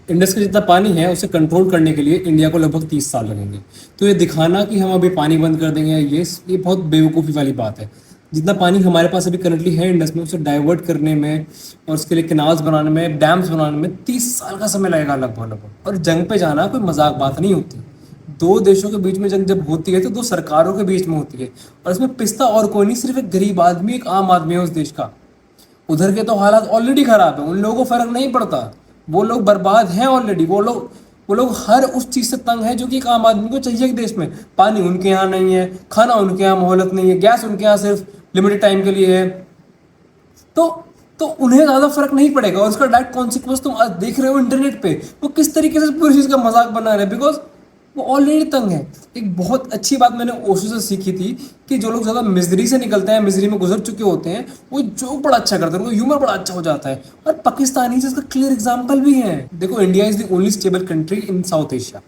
Indus का जितना पानी है उसे कंट्रोल करने के लिए इंडिया को लगभग 30 साल लगेंगे। तो ये दिखाना कि हम अभी पानी बंद कर देंगे, ये बहुत बेवकूफ़ी वाली बात है। जितना पानी हमारे पास अभी करंटली है इंडस में, उसे डाइवर्ट करने में और उसके लिए कैनाल्स बनाने में, डैम्स बनाने में 30 साल का समय लगेगा लगभग लगभग। और जंग पे जाना कोई मजाक बात नहीं होती। दो देशों के बीच में जंग जब होती है तो दो सरकारों के बीच में होती है, और इसमें पिसता और कोई नहीं, सिर्फ एक गरीब आदमी, एक आम आदमी है उस देश का। उधर के तो हालात ऑलरेडी खराब है, उन लोगों को फर्क नहीं पड़ता। वो लोग बर्बाद हैं ऑलरेडी। वो लोग हर उस चीज से तंग है जो कि एक आम आदमी को चाहिए। कि देश में पानी उनके यहाँ नहीं है, खाना उनके यहाँ मोहलत नहीं है, गैस उनके यहाँ सिर्फ लिमिटेड टाइम के लिए है। तो तो उन्हें ज्यादा फर्क नहीं पड़ेगा, और उसका डायरेक्ट कॉन्सिक्वेंस तुम आज देख रहे हो इंटरनेट पे। वो किस तरीके से पूरी चीज का मजाक बना रहे हैं, बिकॉज वो ऑलरेडी तंग है। एक बहुत अच्छी बात मैंने ओशो से सीखी थी कि जो लोग ज्यादा मिजरी से निकलते हैं, मिजरी में गुजर चुके होते हैं, वो जोक बड़ा अच्छा करते हैं, उनका ह्यूमर बड़ा अच्छा हो जाता है। और पाकिस्तानी से इसका क्लियर एग्जाम्पल भी है। देखो, India is the only stable country in south Asia.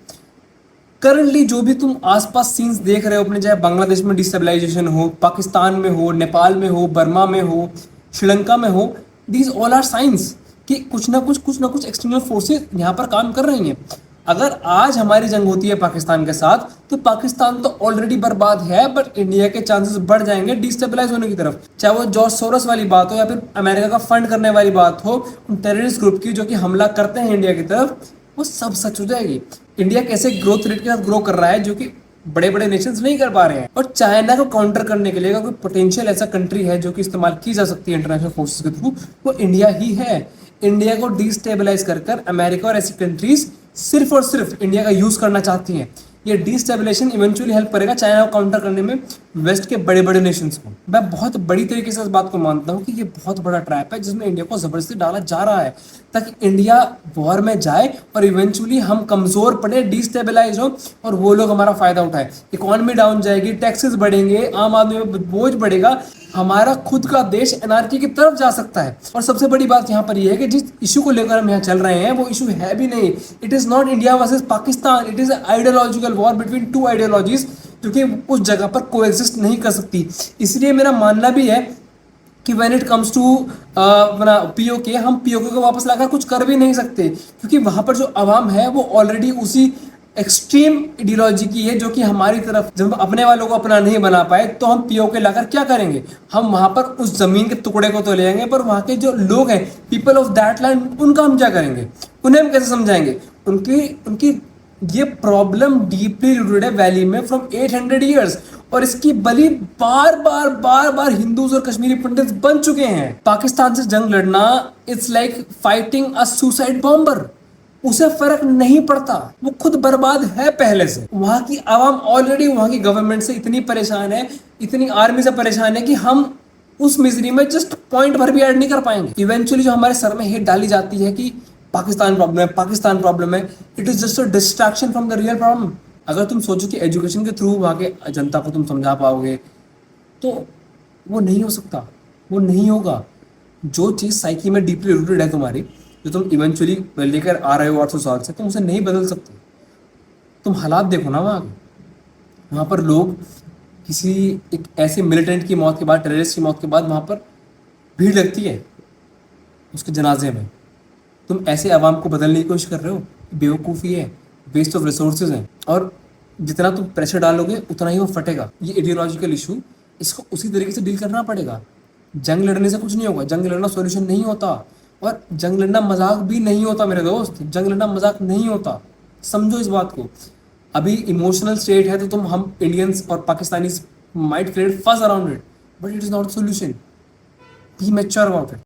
Currently जो भी तुम आसपास सीन्स देख रहे हो अपने, चाहे बांग्लादेश में डिस्टेबलाइजेशन हो, पाकिस्तान में हो, नेपाल में हो, बर्मा में हो, श्रीलंका में हो, दीज ऑल आर साइंस कि कुछ ना कुछ एक्सटर्नल फोर्सेस यहाँ पर काम कर रही हैं। अगर आज हमारी जंग होती है पाकिस्तान के साथ, तो पाकिस्तान तो ऑलरेडी बर्बाद है, बट इंडिया के चांसेस बढ़ जाएंगे डिस्टेबलाइज होने की तरफ। चाहे वो जॉर्ज सोरोस वाली बात हो या फिर अमेरिका का फंड करने वाली बात हो, उन टेररिस्ट ग्रुप की जो कि हमला करते हैं इंडिया की तरफ, वो सब सच हो जाएगी। इंडिया कैसे ग्रोथ रेट के साथ ग्रो कर रहा है जो कि बड़े बड़े नेशंस नहीं कर पा रहे हैं। और चाइना को काउंटर करने के लिए अगर कोई पोटेंशियल ऐसा कंट्री है जो कि इस्तेमाल की जा सकती है इंटरनेशनल फोर्सेस के थ्रू, वो इंडिया ही है। इंडिया को डिस्टेबलाइज कर अमेरिका और ऐसी कंट्रीज सिर्फ और सिर्फ इंडिया का यूज करना चाहती हैं। ये डिस्टेबलाइजेशन इवेंचुअली हेल्प करेगा चाइना को काउंटर करने में वेस्ट के बड़े बड़े नेशंस को। मैं बहुत बड़ी तरीके से इस बात को मानता हूँ कि ये बहुत बड़ा ट्रैप है जिसमें इंडिया को जबरदस्ती डाला जा रहा है, ताकि इंडिया वॉर में जाए और इवेंचुअली हम कमजोर पड़े, डिस्टेबलाइज हो, और वो लोग हमारा फायदा उठाए। इकोनॉमी डाउन जाएगी, टैक्सेस बढ़ेंगे, आम आदमी में बोझ बढ़ेगा, हमारा खुद का देश एनआरकी की तरफ जा सकता है। और सबसे बड़ी बात यहाँ पर यह है कि जिस इशू को लेकर हम यहाँ चल रहे हैं वो इशू है भी नहीं। It is not India versus Pakistan, it is ideological war between two ideologies जो कि उस जगह पर कोएग्जिस्ट नहीं कर सकती। इसलिए मेरा मानना भी है कि व्हेन इट कम्स टू अपना पीओके, हम पीओके को वापस लाकर कुछ कर भी नहीं सकते, क्योंकि वहां पर जो आवाम है वो ऑलरेडी उसी एक्सट्रीम आइडियोलॉजी की है जो कि हमारी तरफ। जब अपने वालों को अपना नहीं बना पाए तो हम पीओके लाकर क्या करेंगे? हम वहां पर उस जमीन के टुकड़े को तो ले आएंगे, पर वहां के जो लोग हैं, पीपल ऑफ दैट लैंड, उनका हम क्या करेंगे? उन्हें हम कैसे समझाएंगे? उनकी उनकी ये प्रॉब्लम डीपली रूटेड है वैली में फ्रॉम 800 ईयर्स, और इसकी बलि बार बार हिंदूज और कश्मीरी पंडित बन चुके हैं। पाकिस्तान से जंग लड़ना it's like fighting a suicide bomber. उसे फर्क नहीं पड़ता, वो खुद बर्बाद है पहले से। वहां की आवाम ऑलरेडी वहां की गवर्नमेंट से इतनी परेशान है, इतनी आर्मी से परेशान है कि हम उस मिजरी में जस्ट पॉइंट भर भी ऐड नहीं कर पाएंगे। इवेंचुअली जो हमारे सर में हिट डाली जाती है कि पाकिस्तान प्रॉब्लम है, पाकिस्तान प्रॉब्लम है, it is just a distraction from the real problem. अगर तुम सोचो कि एजुकेशन के थ्रू वहां के जनता को तुम समझा पाओगे, तो वो नहीं हो सकता, वो नहीं होगा। जो चीज़ साइकी में डीपली रूटेड है तुम्हारी, जो तुम इवेंचुअली लेकर आ रहे हो 800 साल से, तुम उसे नहीं बदल सकते। तुम हालात देखो ना वहाँ पर लोग किसी एक ऐसे मिलिटेंट की मौत के बाद, टेररिस्ट की मौत के बाद वहाँ पर भीड़ लगती है उसके जनाजे में। तुम ऐसे आवाम को बदलने की कोशिश कर रहे हो, बेवकूफ़ी है, वेस्ट ऑफ रिसोर्सेज है, और जितना तुम प्रेशर डालोगे उतना ही वो फटेगा। ये आइडियोलॉजिकल इशू, इसको उसी तरीके से डील करना पड़ेगा। जंग लड़ने से कुछ नहीं होगा, जंग लड़ना सॉल्यूशन नहीं होता, और जंग लड़ना मजाक भी नहीं होता मेरे दोस्त। जंग लड़ना मजाक नहीं होता, समझो इस बात को। अभी इमोशनल स्टेट है तो हम इंडियंस और पाकिस्तानीज माइट क्रिएट फस around it, but it is not solution. Be mature about it.